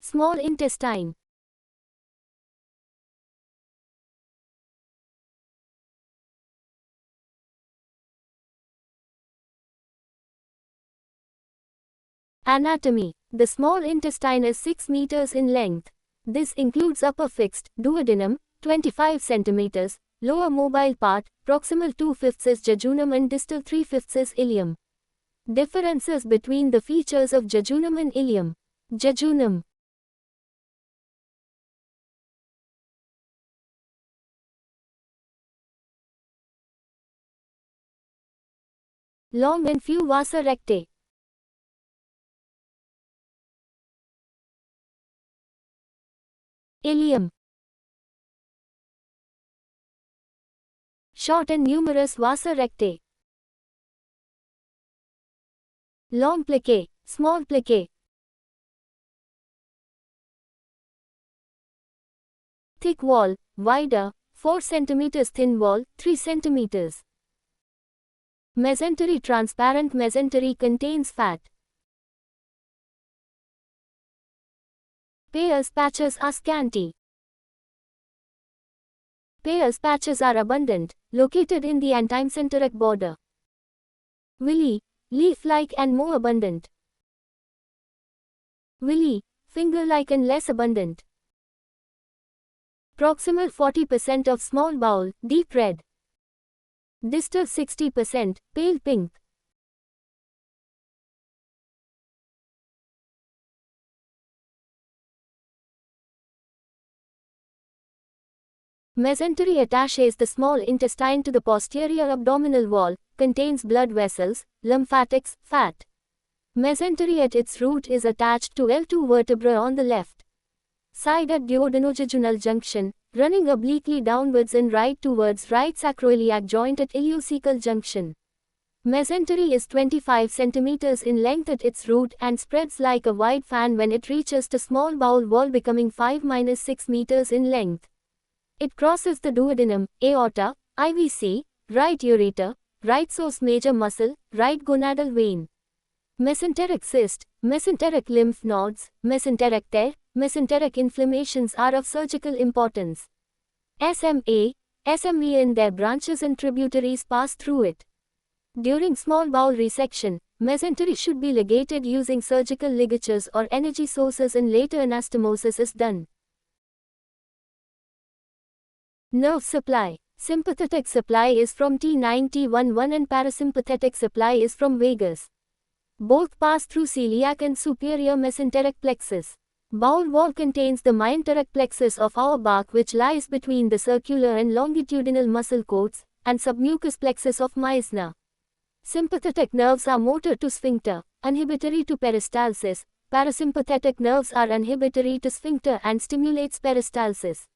Small intestine. Anatomy. The small intestine is 6 meters in length. This includes upper fixed, duodenum, 25 centimeters, lower mobile part, proximal 2/5 is jejunum and distal 3/5 is ileum. Differences between the features of jejunum and ileum. Jejunum. Long and few vasa rectae. Ileum. Short and numerous vasa rectae. Long plicae, small plicae. Thick wall, wider, 4 cm, thin wall, 3 cm. Mesentery. Transparent mesentery contains fat. Pairs patches are scanty. Pairs patches are abundant, located in the antimesenteric border. Villi, leaf-like and more abundant. Villi, finger-like and less abundant. Proximal 40% of small bowel, deep red. Distal 60%, pale pink. Mesentery attaches the small intestine to the posterior abdominal wall, contains blood vessels, lymphatics, fat. Mesentery at its root is attached to L2 vertebra on the left side at duodenojejunal junction, running obliquely downwards and right towards right sacroiliac joint at ileocecal junction. Mesentery is 25 cm in length at its root and spreads like a wide fan when it reaches the small bowel wall, becoming 5-6 meters in length. It crosses the duodenum, aorta, IVC, right ureter, right source major muscle, right gonadal vein. Mesenteric cyst, mesenteric lymph nodes, mesenteric tear, mesenteric inflammations are of surgical importance. SMA, SME and their branches and tributaries pass through it. During small bowel resection, mesentery should be ligated using surgical ligatures or energy sources, and later anastomosis is done. Nerve supply. Sympathetic supply is from T9 T11 and parasympathetic supply is from vagus. Both pass through celiac and superior mesenteric plexus. Bowel wall contains the myenteric plexus of Auerbach, which lies between the circular and longitudinal muscle coats, and submucous plexus of Meissner. Sympathetic nerves are motor to sphincter, inhibitory to peristalsis. Parasympathetic nerves are inhibitory to sphincter and stimulates peristalsis.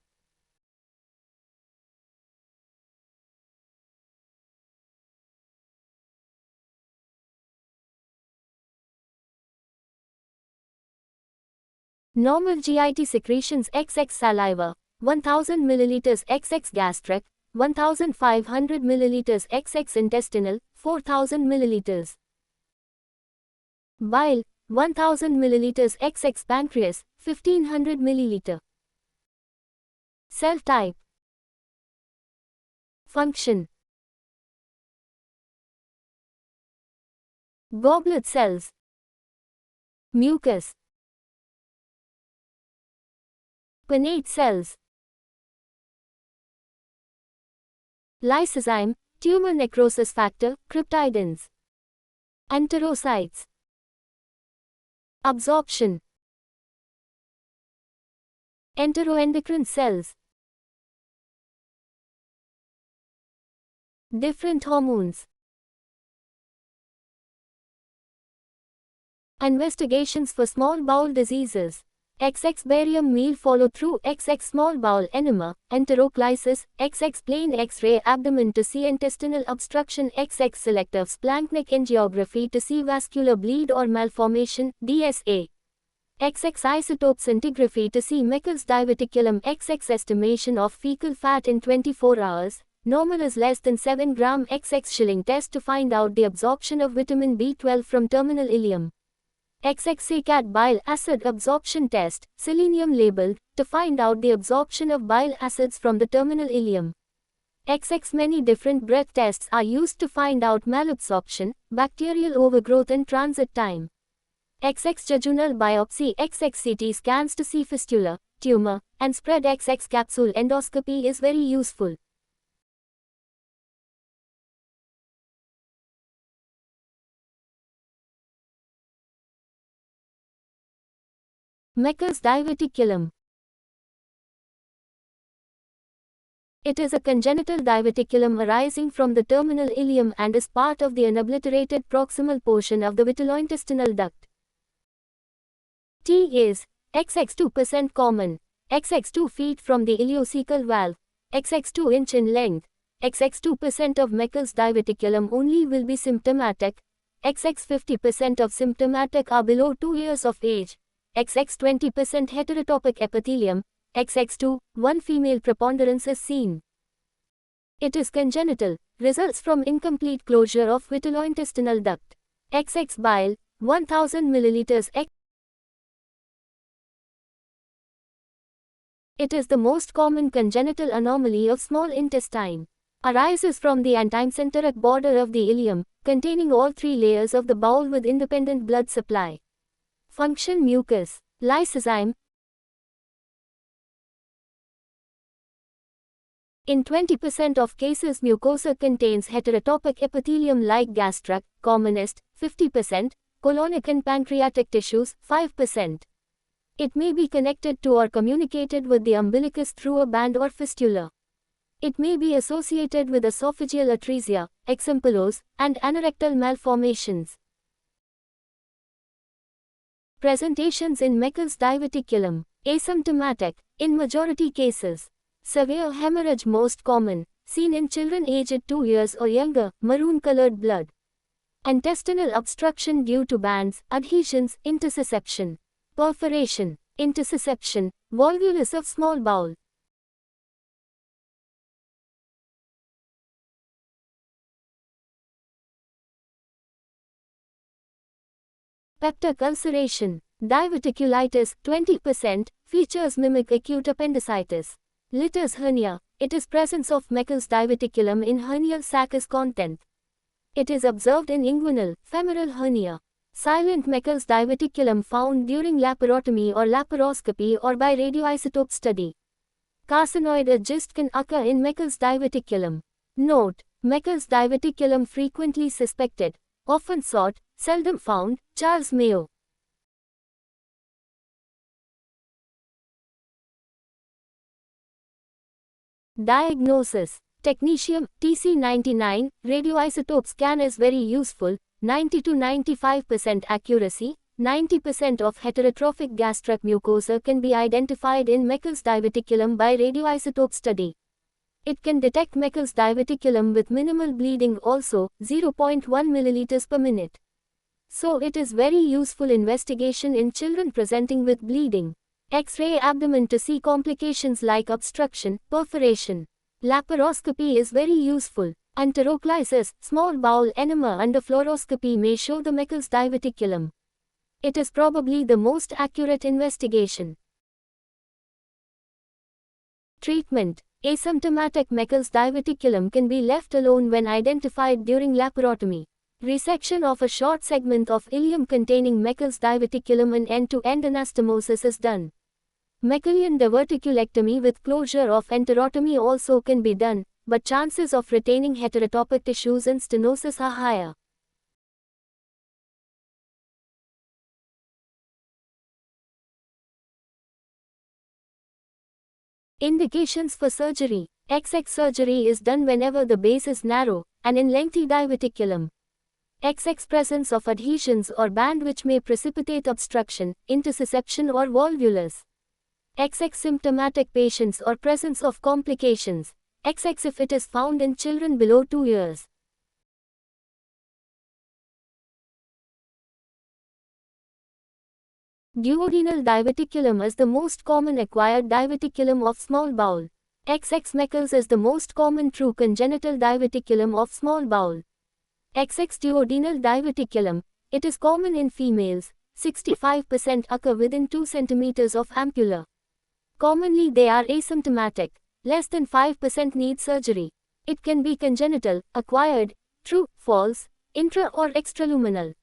Normal GIT secretions: XX saliva, 1000 ml XX gastric, 1500 ml XX intestinal, 4000 ml. Bile, 1000 ml XX pancreas, 1500 ml. Cell type. Function. Goblet cells. Mucus. Pinnate cells. Lysozyme, tumor necrosis factor, cryptidins. Enterocytes. Absorption. Enteroendocrine cells. Different hormones. Investigations for small bowel diseases. XX barium meal follow through, XX small bowel enema, enteroclysis, XX plain X-ray abdomen to see intestinal obstruction, XX selective splanchnic angiography to see vascular bleed or malformation, DSA. XX isotope scintigraphy to see Meckel's diverticulum, XX estimation of fecal fat in 24 hours, normal is less than 7 gram, XX Schilling test to find out the absorption of vitamin B12 from terminal ileum. XX-CAT bile acid absorption test, selenium labeled, to find out the absorption of bile acids from the terminal ileum. XX many different breath tests are used to find out malabsorption, bacterial overgrowth and transit time. XX jejunal biopsy, XX CT scans to see fistula, tumor, and spread. XX capsule endoscopy is very useful. Meckel's diverticulum. It is a congenital diverticulum arising from the terminal ileum and is part of the unobliterated proximal portion of the vitellointestinal duct. T is XX 2% common, XX 2 feet from the ileocecal valve, XX 2 inch in length, XX 2% of Meckel's diverticulum only will be symptomatic, XX 50% of symptomatic are below 2 years of age, XX 20% heterotopic epithelium, XX2, 1 female preponderance is seen. It is congenital, results from incomplete closure of vitellointestinal duct. XX bile, 1000 milliliters. It is the most common congenital anomaly of small intestine. Arises from the antimesenteric border of the ileum, containing all three layers of the bowel with independent blood supply. Function: mucus, lysozyme. In 20% of cases, mucosa contains heterotopic epithelium like gastric, commonest, 50%, colonic and pancreatic tissues, 5%. It may be connected to or communicated with the umbilicus through a band or fistula. It may be associated with esophageal atresia, exempelose, and anorectal malformations. Presentations in Meckel's diverticulum. Asymptomatic, in majority cases. Severe hemorrhage most common, seen in children aged 2 years or younger, maroon-colored blood. Intestinal obstruction due to bands, adhesions, intussusception. Perforation, intussusception, volvulus of small bowel. Peptic ulceration, diverticulitis, 20%, features mimic acute appendicitis. Litter's hernia, it is presence of Meckel's diverticulum in hernial saccus content. It is observed in inguinal, femoral hernia. Silent Meckel's diverticulum found during laparotomy or laparoscopy or by radioisotope study. Carcinoid cyst can occur in Meckel's diverticulum. Note: Meckel's diverticulum frequently suspected, often sought, seldom found. Charles Mayo. Diagnosis. Technetium, TC99, radioisotope scan is very useful, 90 to 95% accuracy, 90% of heterotrophic gastric mucosa can be identified in Meckel's diverticulum by radioisotope study. It can detect Meckel's diverticulum with minimal bleeding also, 0.1 milliliters per minute. So it is very useful investigation in children presenting with bleeding. X-ray abdomen to see complications like obstruction, perforation. Laparoscopy is very useful. Enteroclysis, small bowel enema under fluoroscopy may show the Meckel's diverticulum. It is probably the most accurate investigation. Treatment. Asymptomatic Meckel's diverticulum can be left alone when identified during laparotomy. Resection of a short segment of ileum containing Meckel's diverticulum and end-to-end anastomosis is done. Meckelian diverticulectomy with closure of enterotomy also can be done, but chances of retaining heterotopic tissues and stenosis are higher. Indications for surgery. XX surgery is done whenever the base is narrow, and in lengthy diverticulum. XX presence of adhesions or band which may precipitate obstruction, intussusception or volvulus. XX symptomatic patients or presence of complications. XX if it is found in children below 2 years. Duodenal diverticulum is the most common acquired diverticulum of small bowel. XX Meckel's is the most common true congenital diverticulum of small bowel. XX duodenal diverticulum, it is common in females, 65% occur within 2 cm of ampulla. Commonly they are asymptomatic. Less than 5% need surgery. It can be congenital, acquired, true, false, intra or extraluminal.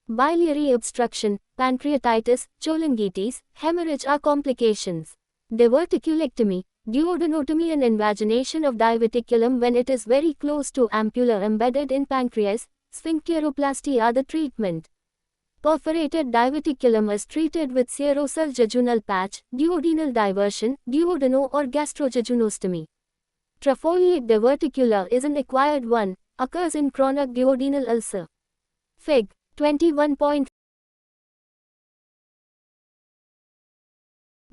Biliary obstruction, pancreatitis, cholangitis, hemorrhage are complications. Diverticulectomy, duodenotomy and invagination of diverticulum when it is very close to ampulla embedded in pancreas, sphincteroplasty are the treatment. Perforated diverticulum is treated with serosal jejunal patch, duodenal diversion, duodeno or gastrojejunostomy. Trafoliate diverticular is an acquired one, occurs in chronic duodenal ulcer. Fig. 21.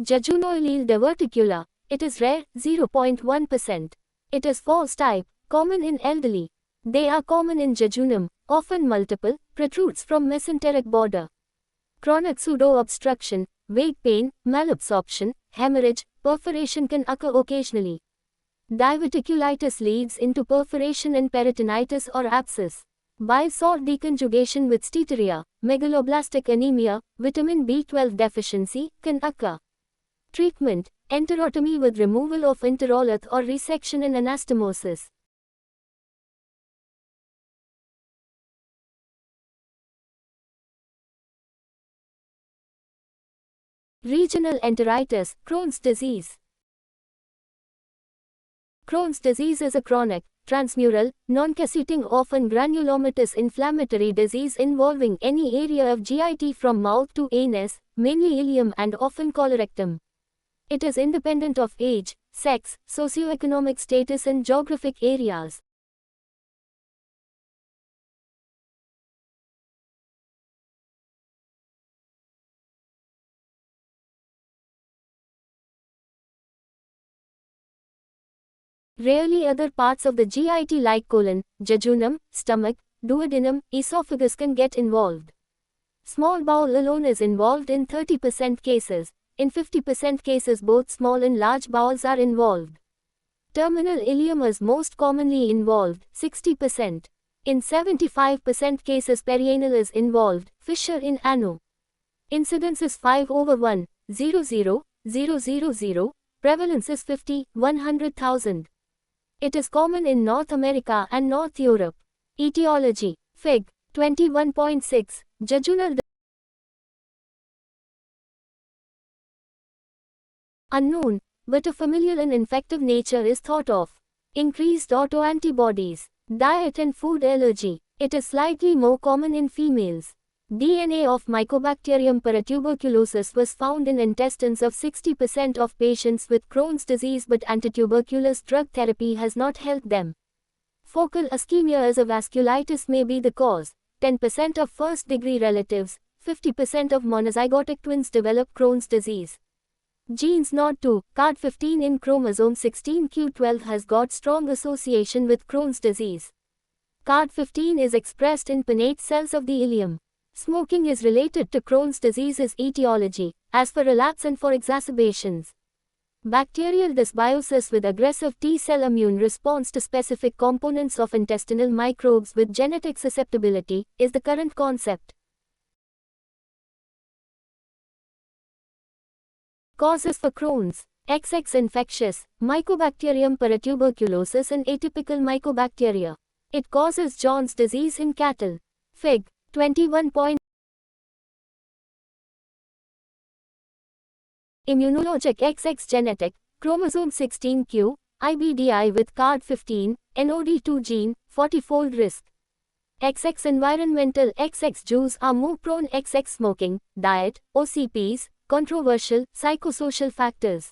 Jejunoileal diverticula. It is rare, 0.1%. It is false type, common in elderly. They are common in jejunum, often multiple, protrudes from mesenteric border. Chronic pseudo-obstruction, weight pain, malabsorption, hemorrhage, perforation can occur occasionally. Diverticulitis leads into perforation and peritonitis or abscess. Bile salt deconjugation with steatorrhea, megaloblastic anemia, vitamin B12 deficiency can occur. Treatment: enterotomy with removal of enterolith or resection and anastomosis. Regional enteritis, Crohn's disease. Crohn's disease is a chronic, transmural, non-casseting often granulomatous inflammatory disease involving any area of GIT from mouth to anus, mainly ileum and often colorectum. It is independent of age, sex, socioeconomic status and geographic areas. Rarely other parts of the GIT like colon, jejunum, stomach, duodenum, esophagus can get involved. Small bowel alone is involved in 30% cases. In 50% cases both small and large bowels are involved. Terminal ileum is most commonly involved, 60%. In 75% cases perianal is involved, fissure in ano. Incidence is 5/1, 0.000. Prevalence is 50, 100,000. It is common in North America and North Europe. Etiology. Fig. 21.6. Jejunal. Unknown, but a familial and infective nature is thought of. Increased autoantibodies. Diet and food allergy. It is slightly more common in females. DNA of Mycobacterium paratuberculosis was found in intestines of 60% of patients with Crohn's disease, but antituberculous drug therapy has not helped them. Focal ischemia as a vasculitis may be the cause. 10% of first-degree relatives, 50% of monozygotic twins develop Crohn's disease. Genes NOD2, CARD15 in chromosome 16q12 has got strong association with Crohn's disease. CARD15 is expressed in pinnate cells of the ileum. Smoking is related to Crohn's disease's etiology, as for relapse and for exacerbations. Bacterial dysbiosis with aggressive T-cell immune response to specific components of intestinal microbes with genetic susceptibility is the current concept. Causes for Crohn's. XX infectious, Mycobacterium paratuberculosis and atypical mycobacteria. It causes John's disease in cattle. Fig. 21. Immunologic XX genetic, chromosome 16q, IBDI with CARD15, NOD2 gene, 40-fold risk. XX environmental XX Jews are more prone XX smoking, diet, OCPs, controversial, psychosocial factors.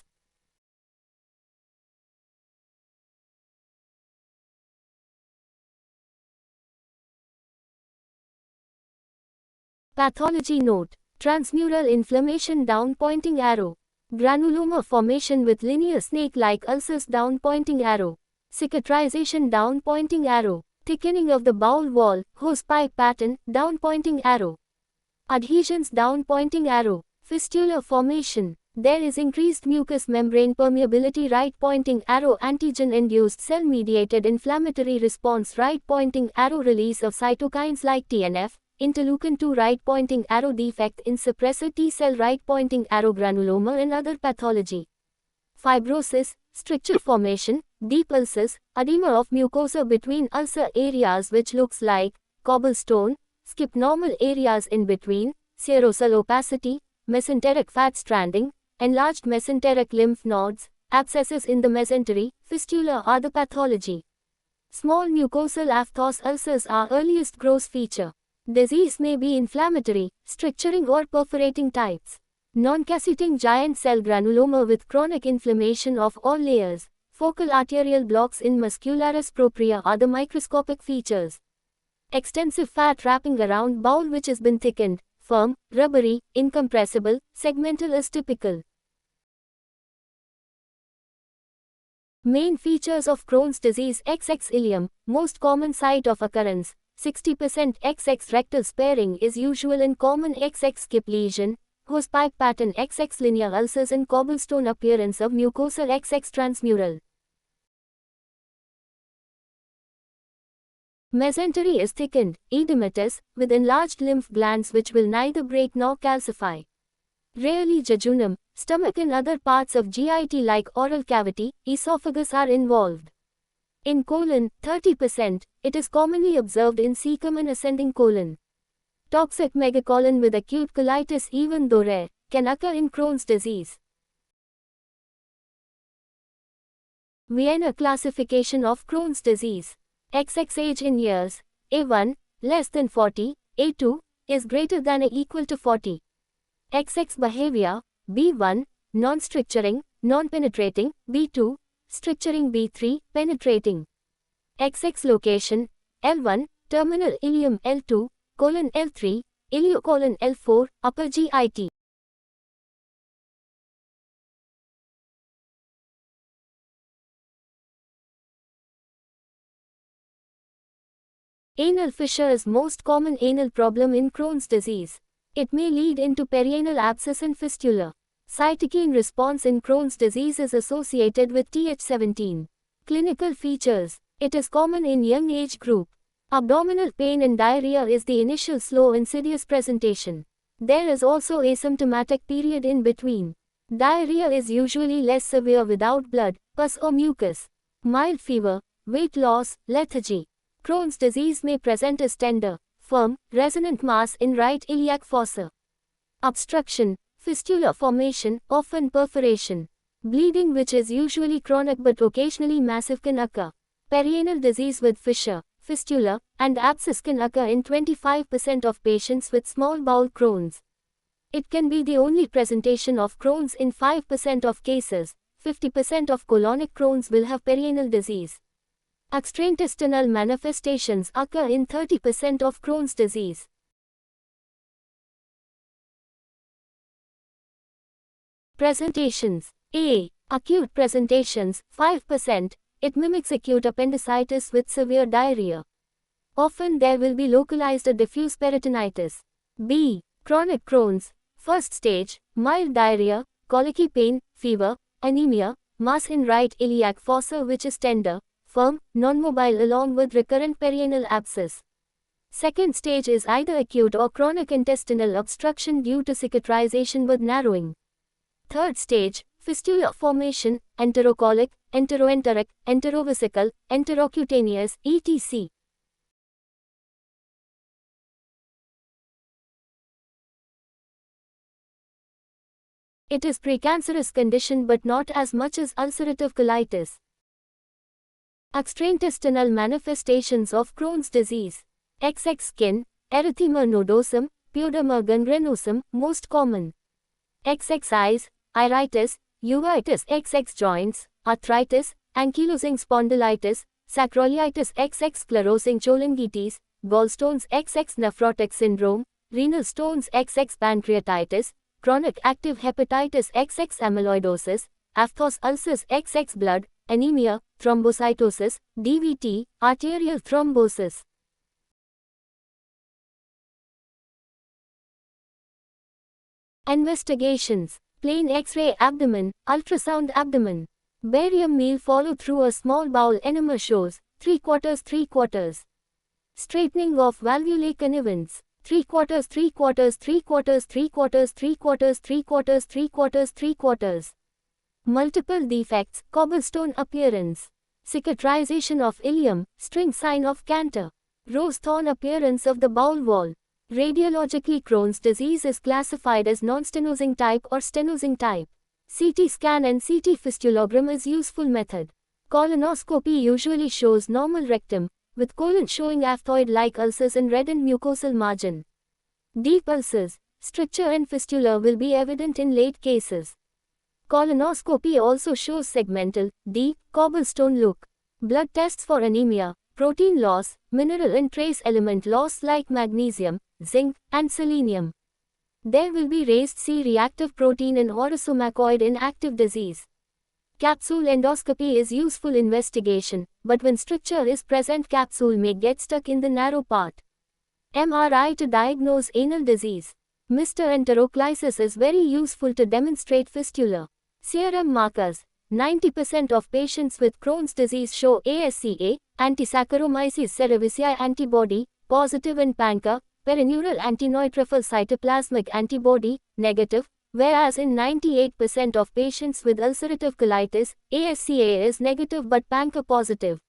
Pathology note. Transmural inflammation down pointing arrow. Granuloma formation with linear snake-like ulcers down pointing arrow. Cicatrization down pointing arrow. Thickening of the bowel wall, hosepipe pattern, down pointing arrow. Adhesions down pointing arrow. Fistula formation. There is increased mucous membrane permeability right pointing arrow antigen-induced cell-mediated inflammatory response right pointing arrow release of cytokines like TNF, interleukin-2 right-pointing arrow defect in suppressor T-cell right-pointing arrow granuloma and other pathology. Fibrosis, stricture formation, deep ulcers, edema of mucosa between ulcer areas which looks like cobblestone, skip normal areas in between, serosal opacity, mesenteric fat stranding, enlarged mesenteric lymph nodes, abscesses in the mesentery, fistula are the pathology. Small mucosal aphthous ulcers are earliest gross feature. Disease may be inflammatory, stricturing or perforating types. Non-casseting giant cell granuloma with chronic inflammation of all layers, focal arterial blocks in muscularis propria are the microscopic features. Extensive fat wrapping around bowel which has been thickened, firm, rubbery, incompressible, segmental is typical. Main features of Crohn's disease: XX ileum, most common site of occurrence, 60% XX rectal sparing is usual in common XX skip lesion, hose pipe pattern XX linear ulcers and cobblestone appearance of mucosal XX transmural. Mesentery is thickened, edematous, with enlarged lymph glands which will neither break nor calcify. Rarely jejunum, stomach and other parts of GIT like oral cavity, esophagus are involved. In colon, 30%, it is commonly observed in cecum and ascending colon. Toxic megacolon with acute colitis, even though rare, can occur in Crohn's disease. Vienna classification of Crohn's disease. XX age in years. A1, less than 40, A2, is greater than or equal to 40. XX behavior, B1, non-stricturing, non-penetrating, B2, stricturing, B3, penetrating. XX location, L1, terminal ileum, L2, colon L3, ileocolon L4, upper GIT. Anal fissure is most common anal problem in Crohn's disease. It may lead into perianal abscess and fistula. Cytokine response in Crohn's disease is associated with Th17. Clinical features. It is common in young age group. Abdominal pain and diarrhea is the initial slow insidious presentation. There is also asymptomatic period in between. Diarrhea is usually less severe without blood, pus or mucus. Mild fever, weight loss, lethargy. Crohn's disease may present as tender, firm, resonant mass in right iliac fossa. Obstruction, fistula formation, often perforation. Bleeding which is usually chronic but occasionally massive can occur. Perianal disease with fissure, fistula, and abscess can occur in 25% of patients with small bowel Crohn's. It can be the only presentation of Crohn's in 5% of cases. 50% of colonic Crohn's will have perianal disease. Extraintestinal manifestations occur in 30% of Crohn's disease. Presentations. A. Acute presentations, 5%. It mimics acute appendicitis with severe diarrhea. Often there will be localized or diffuse peritonitis. B. Chronic Crohn's. First stage, mild diarrhea, colicky pain, fever, anemia, mass in right iliac fossa which is tender, firm, non-mobile along with recurrent perianal abscess. Second stage is either acute or chronic intestinal obstruction due to cicatrization with narrowing. Third stage, fistula formation, enterocolic, enteroenteric, enterovesical, enterocutaneous, etc. It is precancerous condition but not as much as ulcerative colitis. Extraintestinal manifestations of Crohn's disease. XX skin, erythema nodosum, pyoderma gangrenosum, most common. XX eyes, iritis, uveitis. XX joints, arthritis, ankylosing spondylitis, sacroiliitis. XX sclerosing cholangitis, gallstones. XX nephrotic syndrome, renal stones. XX pancreatitis, chronic active hepatitis. XX amyloidosis, aphthous ulcers. XX blood, anemia, thrombocytosis, DVT, arterial thrombosis. Investigations. Plain X-ray abdomen, ultrasound abdomen. Barium meal follow through a small bowel enema shows, 3/4. Straightening of valvulae connivens, 3 quarters 3 quarters 3 quarters 3 quarters 3 quarters 3 quarters 3 quarters 3 quarters. Multiple defects, cobblestone appearance. Cicatrization of ileum, string sign of Cantor. Rose thorn appearance of the bowel wall. Radiologically, Crohn's disease is classified as non-stenosing type or stenosing type. CT scan and CT fistulogram is useful method. Colonoscopy usually shows normal rectum, with colon showing aphthoid-like ulcers and reddened mucosal margin. Deep ulcers, stricture and fistula will be evident in late cases. Colonoscopy also shows segmental, deep, cobblestone look. Blood tests for anemia, protein loss, mineral and trace element loss like magnesium, zinc, and selenium. There will be raised C-reactive protein and orosomacoid in active disease. Capsule endoscopy is useful investigation, but when stricture is present, capsule may get stuck in the narrow part. MRI to diagnose anal disease. Mr. enteroclysis is very useful to demonstrate fistula. Serum markers. 90% of patients with Crohn's disease show ASCA, anti-Saccharomyces cerevisiae antibody, positive, and PANCA, perineural antineutrophil cytoplasmic antibody, negative, whereas in 98% of patients with ulcerative colitis, ASCA is negative but PANCA positive.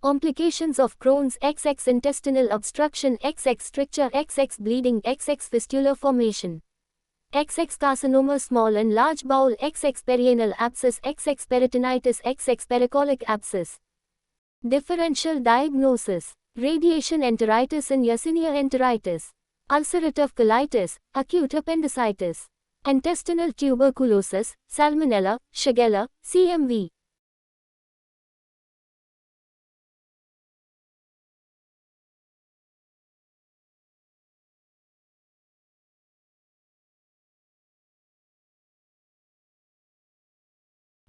Complications of Crohn's: XX intestinal obstruction, XX stricture, XX bleeding, XX fistula formation. XX carcinoma, small and large bowel, XX perianal abscess, XX peritonitis, XX pericolic abscess. Differential diagnosis: radiation enteritis and Yersinia enteritis, ulcerative colitis, acute appendicitis, intestinal tuberculosis, Salmonella, Shigella, CMV.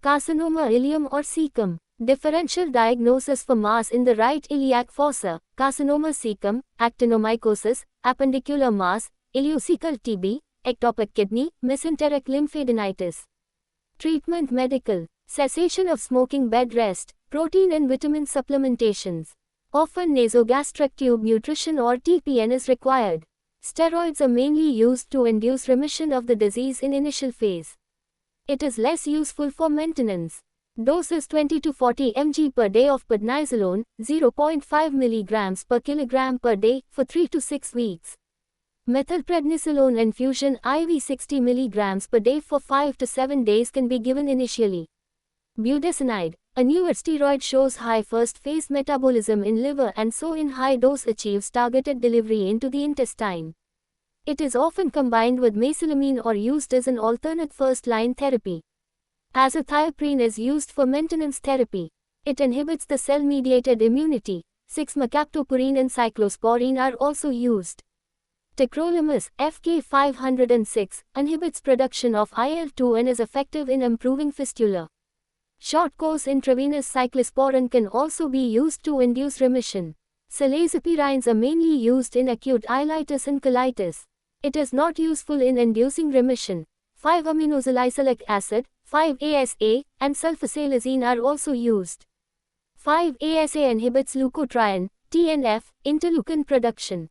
Carcinoma ileum or cecum. Differential diagnosis for mass in the right iliac fossa, carcinoma cecum, actinomycosis, appendicular mass, ileocecal TB, ectopic kidney, mesenteric lymphadenitis. Treatment: medical, cessation of smoking, bed rest, protein and vitamin supplementations. Often nasogastric tube nutrition or TPN is required. Steroids are mainly used to induce remission of the disease in initial phase. It is less useful for maintenance. Dose is 20 to 40 mg per day of prednisolone, 0.5 mg per kilogram per day, for 3 to 6 weeks. Methylprednisolone infusion IV 60 mg per day for 5 to 7 days can be given initially. Budesonide, a newer steroid, shows high first phase metabolism in liver and so in high dose achieves targeted delivery into the intestine. It is often combined with mesalamine or used as an alternate first-line therapy. Azathioprine is used for maintenance therapy. It inhibits the cell-mediated immunity. 6-mercaptopurine and cyclosporine are also used. Tacrolimus, FK506, inhibits production of IL-2 and is effective in improving fistula. Short-course intravenous cyclosporin can also be used to induce remission. Cilazapirines are mainly used in acute ileitis and colitis. It is not useful in inducing remission. 5-aminosalicylic acid, 5-ASA, and sulfasalazine are also used. 5-ASA inhibits leukotriene, TNF, interleukin production.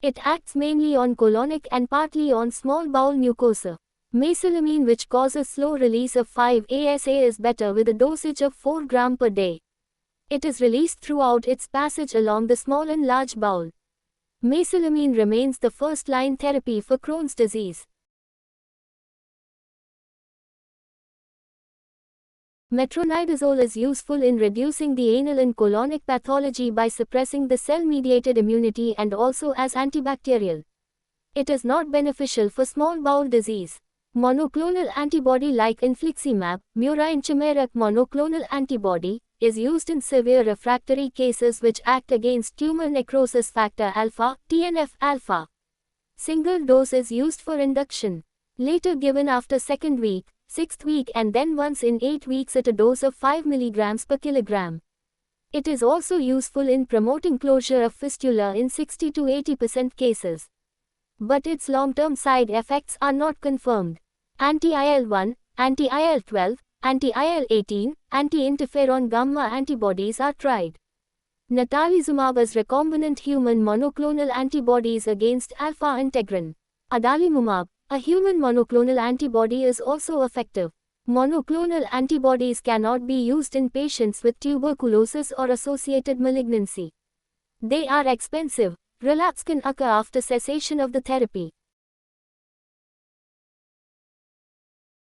It acts mainly on colonic and partly on small bowel mucosa. Mesalamine, which causes slow release of 5-ASA, is better with a dosage of 4 gram per day. It is released throughout its passage along the small and large bowel. Mesalamine remains the first-line therapy for Crohn's disease. Metronidazole is useful in reducing the anal and colonic pathology by suppressing the cell-mediated immunity and also as antibacterial. It is not beneficial for small bowel disease. Monoclonal antibody like infliximab, murine chimeric monoclonal antibody, is used in severe refractory cases which act against tumor necrosis factor alpha, TNF-alpha. Single dose is used for induction. Later given after 2nd week, 6th week and then once in 8 weeks at a dose of 5 mg per kilogram. It is also useful in promoting closure of fistula in 60 to 80% cases. But its long-term side effects are not confirmed. Anti-IL-1, anti-IL-12, anti-IL-18, anti-interferon gamma antibodies are tried. Natalizumab is recombinant human monoclonal antibodies against alpha integrin. Adalimumab, a human monoclonal antibody, is also effective. Monoclonal antibodies cannot be used in patients with tuberculosis or associated malignancy. They are expensive. Relapse can occur after cessation of the therapy.